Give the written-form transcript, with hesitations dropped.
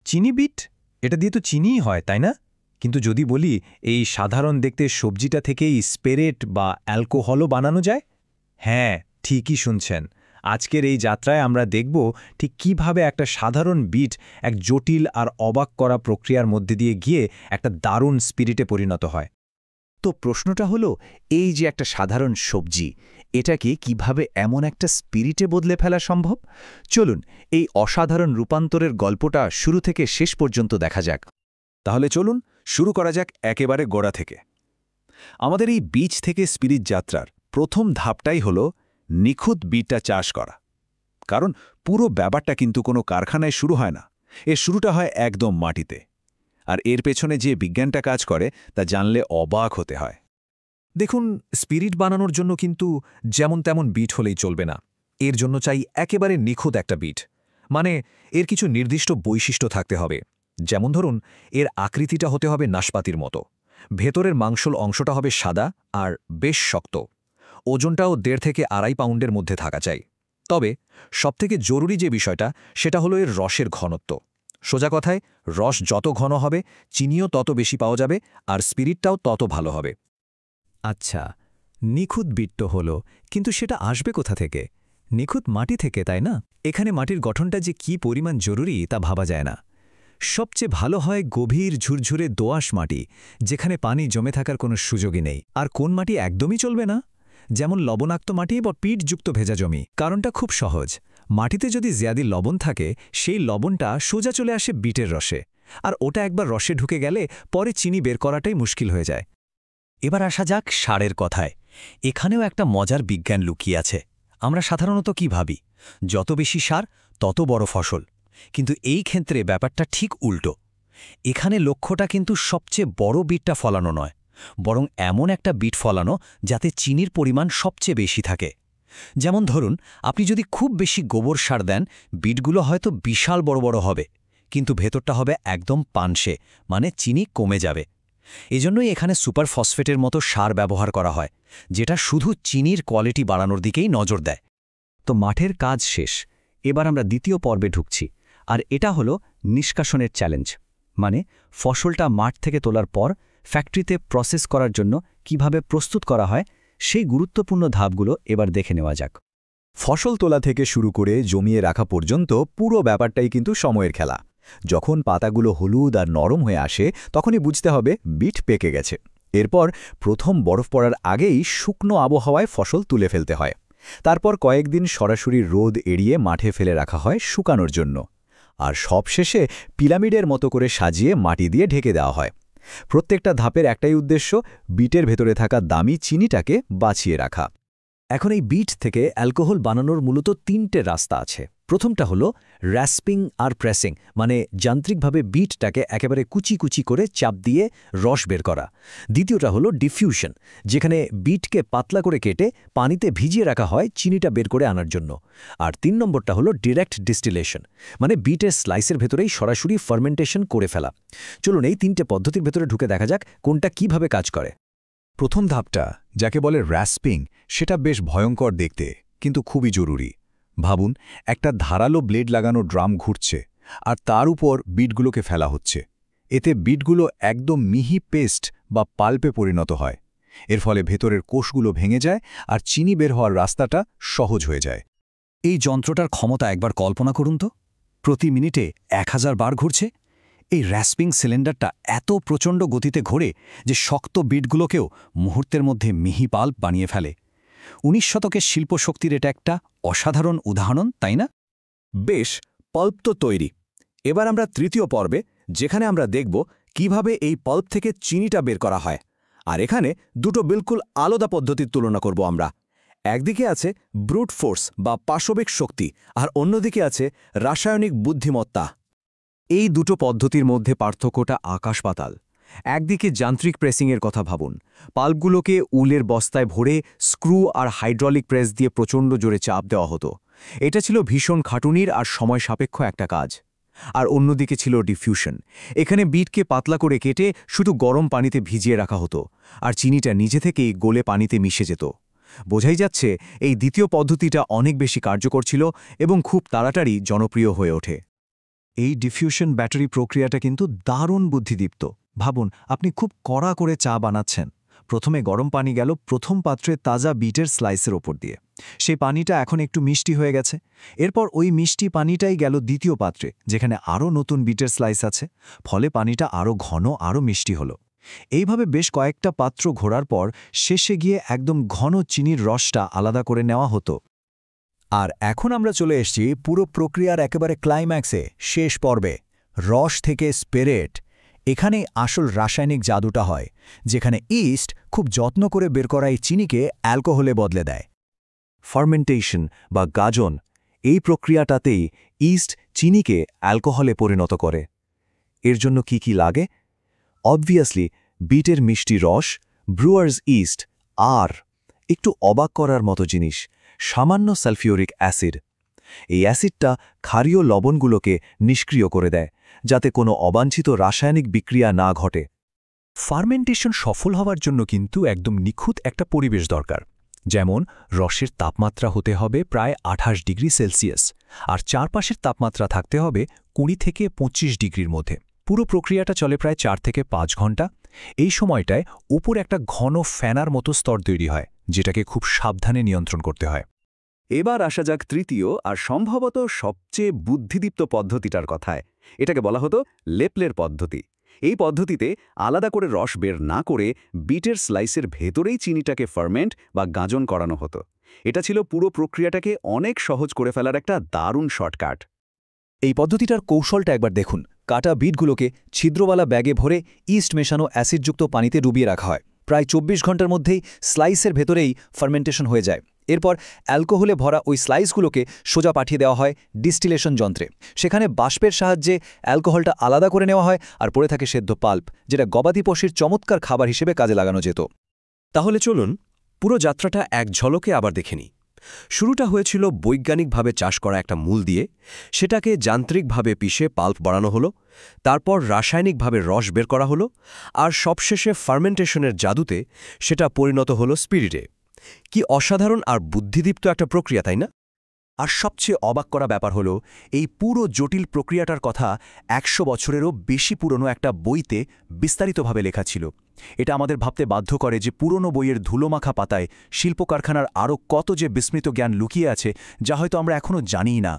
চিনি বিট? এটা দিয়ে তো চিনিই হয়, তাই না? কিন্তু যদি বলি এই সাধারণ দেখতে সবজিটা থেকেই স্পিরিট বা অ্যালকোহলও বানানো যায়? হ্যাঁ, ঠিকই শুনছেন। আজকের এই যাত্রায় আমরা দেখব ঠিক কিভাবে একটা সাধারণ বিট এক জটিল আর অবাক করা প্রক্রিয়ার মধ্যে দিয়ে গিয়ে একটা দারুণ স্পিরিটে পরিণত হয়। তো প্রশ্নটা হলো, এই যে একটা সাধারণ সবজি, এটাকে কিভাবে এমন একটা স্পিরিটে বদলে ফেলা সম্ভব? চলুন এই অসাধারণ রূপান্তরের গল্পটা শুরু থেকে শেষ পর্যন্ত দেখা যাক। তাহলে চলুন শুরু করা যাক একেবারে গোড়া থেকে। আমাদের এই বীজ থেকে স্পিরিট যাত্রার প্রথম ধাপটাই হল নিখুঁত বীজটা চাষ করা। কারণ পুরো ব্যাপারটা কিন্তু কোনো কারখানায় শুরু হয় না, এর শুরুটা হয় একদম মাটিতে। আর এর পেছনে যে বিজ্ঞানটা কাজ করে তা জানলে অবাক হতে হয়। দেখুন, স্পিরিট বানানোর জন্য কিন্তু যেমন তেমন বিট হলেই চলবে না। এর জন্য চাই একেবারে নিখুঁত একটা বিট। মানে এর কিছু নির্দিষ্ট বৈশিষ্ট্য থাকতে হবে। যেমন ধরুন, এর আকৃতিটা হতে হবে নাশপাতির মতো, ভেতরের মাংসল অংশটা হবে সাদা আর বেশ শক্ত, ওজনটাও 1.5 থেকে 2.5 পাউন্ডের মধ্যে থাকা চাই। তবে সবথেকে জরুরি যে বিষয়টা, সেটা হলো এর রসের ঘনত্ব। সোজা কথায়, রস যত ঘন হবে চিনিও তত বেশি পাওয়া যাবে আর স্পিরিটটাও তত ভালো হবে। আচ্ছা, নিখুঁত বিট তো হলো, কিন্তু সেটা আসবে কোথা থেকে? নিখুঁত মাটি থেকে, তাই না? এখানে মাটির গঠনটা যে কি পরিমাণ জরুরি তা ভাবা যায় না। সবচেয়ে ভালো হয় গভীর ঝুরঝুরে দোআঁশ মাটি, যেখানে পানি জমে থাকার কোনো সুযোগই নেই। আর কোন মাটি একদমই চলবে না? যেমন লবণাক্ত মাটি বা পিটযুক্ত ভেজা জমি। কারণটা খুব সহজ। মাটিতে যদি জিয়াদি লবণ থাকে, সেই লবণটা সোজা চলে আসে বিটের রসে, আর ওটা একবার রসে ঢুকে গেলে পরে চিনি বের করাটাই মুশকিল হয়ে যায়। এবার আসা যাক সারের কথায়। এখানেও একটা মজার বিজ্ঞান লুকিয়ে আছে। আমরা সাধারণত কি ভাবি, যত বেশি সার তত বড় ফসল। কিন্তু এই ক্ষেত্রে ব্যাপারটা ঠিক উল্টো। এখানে লক্ষ্যটা কিন্তু সবচেয়ে বড় বিটটা ফলানো নয়, বরং এমন একটা বিট ফলানো যাতে চিনির পরিমাণ সবচেয়ে বেশি থাকে। যেমন ধরুন, আপনি যদি খুব বেশি গোবর সার দেন, বিটগুলো হয়তো বিশাল বড় বড় হবে, কিন্তু ভেতরটা হবে একদম পানসে, মানে চিনি কমে যাবে। এজন্যই এখানে সুপার ফসফেটের মতো সার ব্যবহার করা হয়, যেটা শুধু চিনির কোয়ালিটি বাড়ানোর দিকেই নজর দেয়। তো মাঠের কাজ শেষ, এবার আমরা দ্বিতীয় পর্বে ঢুকছি। আর এটা হলো নিষ্কাশনের চ্যালেঞ্জ। মানে ফসলটা মাঠ থেকে তোলার পর ফ্যাক্টরিতে প্রসেস করার জন্য কিভাবে প্রস্তুত করা হয়, সেই গুরুত্বপূর্ণ ধাপগুলো এবার দেখে নেওয়া যাক। ফসল তোলা থেকে শুরু করে জমিয়ে রাখা পর্যন্ত পুরো ব্যাপারটাই কিন্তু সময়ের খেলা। যখন পাতাগুলো হলুদ আর নরম হয়ে আসে, তখনই বুঝতে হবে বিট পেকে গেছে। এরপর প্রথম বরফ পড়ার আগেই শুকনো আবহাওয়ায় ফসল তুলে ফেলতে হয়। তারপর কয়েকদিন সরাসরি রোদ এড়িয়ে মাঠে ফেলে রাখা হয় শুকানোর জন্য। আর সবশেষে পিরামিডের মতো করে সাজিয়ে মাটি দিয়ে ঢেকে দেওয়া হয়। প্রত্যেকটা ধাপের একটাই উদ্দেশ্য, বিটের ভেতরে থাকা দামি চিনিটাকে বাঁচিয়ে রাখা। এখন এই বিট থেকে অ্যালকোহল বানানোর মূলত 3টে রাস্তা আছে। প্রথমটা হলো র্যাসপিং আর প্রেসিং, মানে যান্ত্রিকভাবে বিটটাকে একেবারে কুচি কুচি করে চাপ দিয়ে রস বের করা। দ্বিতীয়টা হলো ডিফিউশন, যেখানে বিটকে পাতলা করে কেটে পানিতে ভিজিয়ে রাখা হয় চিনিটা বের করে আনার জন্য। আর 3 নম্বরটা হলো ডিরেক্ট ডিস্টিলেশন, মানে বিটের স্লাইসের ভেতরেই সরাসরি ফার্মেন্টেশন করে ফেলা। চলুন এই 3টে পদ্ধতির ভেতরে ঢুকে দেখা যাক কোনটা কিভাবে কাজ করে। প্রথম ধাপটা, যাকে বলে র্যাসপিং, সেটা বেশ ভয়ঙ্কর দেখতে, কিন্তু খুবই জরুরি। ভাবুন, একটা ধারালো ব্লেড লাগানো ড্রাম ঘুরছে, আর তার উপর বিটগুলোকে ফেলা হচ্ছে। এতে বিটগুলো একদম মিহি পেস্ট বা পাল্পে পরিণত হয়। এর ফলে ভেতরের কোষগুলো ভেঙে যায় আর চিনি বের হওয়ার রাস্তাটা সহজ হয়ে যায়। এই যন্ত্রটার ক্ষমতা একবার কল্পনা করুন তো, প্রতি মিনিটে 1000 বার ঘুরছে। এই র্যাসপিং সিলিন্ডারটা এত প্রচণ্ড গতিতে ঘোরে যে শক্ত বিটগুলোকেও মুহূর্তের মধ্যে মিহি পাল্প বানিয়ে ফেলে। 19 শতকের শিল্পশক্তির এটা একটা অসাধারণ উদাহরণ, তাই না? বেশ, পাল্প তো তৈরি। এবার আমরা তৃতীয় পর্বে, যেখানে আমরা দেখব কিভাবে এই পাল্প থেকে চিনিটা বের করা হয়। আর এখানে দুটো বিলকুল আলাদা পদ্ধতির তুলনা করব আমরা। একদিকে আছে ব্রুট ফোর্স বা পাশবিক শক্তি, আর অন্যদিকে আছে রাসায়নিক বুদ্ধিমত্তা। এই দুটো পদ্ধতির মধ্যে পার্থক্যটা আকাশ-পাতাল। একদিকে যান্ত্রিক প্রেসিংয়ের কথা ভাবুন। পাল্পগুলোকে উলের বস্তায় ভরে স্ক্রু আর হাইড্রলিক প্রেস দিয়ে প্রচণ্ড জোরে চাপ দেওয়া হতো। এটা ছিল ভীষণ খাটুনির আর সময় সাপেক্ষ একটা কাজ। আর অন্যদিকে ছিল ডিফিউশন। এখানে বিটকে পাতলা করে কেটে শুধু গরম পানিতে ভিজিয়ে রাখা হতো, আর চিনিটা নিজে থেকেই গলে পানিতে মিশে যেত। বোঝাই যাচ্ছে এই দ্বিতীয় পদ্ধতিটা অনেক বেশি কার্যকর ছিল এবং খুব তাড়াতাড়ি জনপ্রিয় হয়ে ওঠে। এই ডিফিউশন ব্যাটারি প্রক্রিয়াটা কিন্তু দারুণ বুদ্ধিদীপ্ত। ভাবুন, আপনি খুব কড়া করে চা বানাচ্ছেন। প্রথমে গরম পানি গেল প্রথম পাত্রে তাজা বিটের স্লাইসের ওপর দিয়ে। সেই পানিটা এখন একটু মিষ্টি হয়ে গেছে। এরপর ওই মিষ্টি পানিটাই গেল দ্বিতীয় পাত্রে, যেখানে আরও নতুন বিটের স্লাইস আছে। ফলে পানিটা আরও ঘন, আরও মিষ্টি হলো। এইভাবে বেশ কয়েকটা পাত্র ঘোরার পর শেষে গিয়ে একদম ঘন চিনির রসটা আলাদা করে নেওয়া হতো। আর এখন আমরা চলে এসেছি পুরো প্রক্রিয়ার একেবারে ক্লাইম্যাক্সে, শেষ পর্বে, রস থেকে স্পিরিট। এখানেই আসল রাসায়নিক জাদুটা হয়, যেখানে ইস্ট খুব যত্ন করে বের করা এই চিনিকে অ্যালকোহলে বদলে দেয়। ফার্মেন্টেশন বা গাজন, এই প্রক্রিয়াটাতেই ইস্ট চিনিকে অ্যালকোহলে পরিণত করে। এর জন্য কি কি লাগে? অবভিয়াসলি বিটের মিষ্টি রস, ব্রুয়ার্স ইস্ট, আর একটু অবাক করার মতো জিনিস, সামান্য সালফিউরিক অ্যাসিড। এই অ্যাসিডটা ক্ষারীয় লবণগুলোকে নিষ্ক্রিয় করে দেয়, যাতে কোনো অবাঞ্ছিত রাসায়নিক বিক্রিয়া না ঘটে। ফার্মেন্টেশন সফল হওয়ার জন্য কিন্তু একদম নিখুঁত একটা পরিবেশ দরকার। যেমন রসের তাপমাত্রা হতে হবে প্রায় 28 ডিগ্রি সেলসিয়াস, আর চারপাশের তাপমাত্রা থাকতে হবে 20 থেকে 25 ডিগ্রির মধ্যে। পুরো প্রক্রিয়াটা চলে প্রায় 4 থেকে 5 ঘন্টা। এই সময়টায় উপর একটা ঘন ফ্যানার মতো স্তর তৈরি হয়, যেটাকে খুব সাবধানে নিয়ন্ত্রণ করতে হয়। এবার আসা যাক তৃতীয় আর সম্ভবত সবচেয়ে বুদ্ধিদীপ্ত পদ্ধতিটার কথায়। এটাকে বলা হতো লেপলের পদ্ধতি। এই পদ্ধতিতে আলাদা করে রস বের না করে বিটের স্লাইসের ভেতরেই চিনিটাকে ফার্মেন্ট বা গাঁজন করানো হতো। এটা ছিল পুরো প্রক্রিয়াটাকে অনেক সহজ করে ফেলার একটা দারুণ শর্টকাট। এই পদ্ধতিটার কৌশলটা একবার দেখুন। কাটা বিটগুলোকে ছিদ্রওয়ালা ব্যাগে ভরে ইস্ট মেশানো অ্যাসিডযুক্ত পানিতে ডুবিয়ে রাখা হয়। প্রায় 24 ঘন্টার মধ্যেই স্লাইসের ভেতরেই ফার্মেন্টেশন হয়ে যায়। এরপর অ্যালকোহলে ভরা ওই স্লাইসগুলোকে সোজা পাঠিয়ে দেওয়া হয় ডিস্টিলেশন যন্ত্রে। সেখানে বাষ্পের সাহায্যে অ্যালকোহলটা আলাদা করে নেওয়া হয়, আর পড়ে থাকে সেদ্ধ পাল্প, যেটা গবাদি পশুর চমৎকার খাবার হিসেবে কাজে লাগানো যেত। তাহলে চলুন পুরো যাত্রাটা এক ঝলকে আবার দেখে নিই। শুরুটা হয়েছিল বৈজ্ঞানিকভাবে চাষ করা একটা মূল দিয়ে, সেটাকে যান্ত্রিকভাবে পিষে পাল্প বানানো হলো, তারপর রাসায়নিকভাবে রস বের করা হলো, আর সবশেষে ফার্মেন্টেশনের জাদুতে সেটা পরিণত হলো স্পিরিটে। কি অসাধারণ আর বুদ্ধিদীপ্ত একটা প্রক্রিয়া, তাই না? আর সবচেয়ে অবাক করা ব্যাপার হলো, এই পুরো জটিল প্রক্রিয়াটার কথা 100 বছরেরও বেশি পুরনো একটা বইতে বিস্তারিতভাবে লেখা ছিল। এটা আমাদের ভাবতে বাধ্য করে যে পুরনো বইয়ের ধুলোমাখা পাতায় শিল্প কারখানার আরও কত যে বিস্মৃত জ্ঞান লুকিয়ে আছে, যা হয়তো আমরা এখনও জানিই না।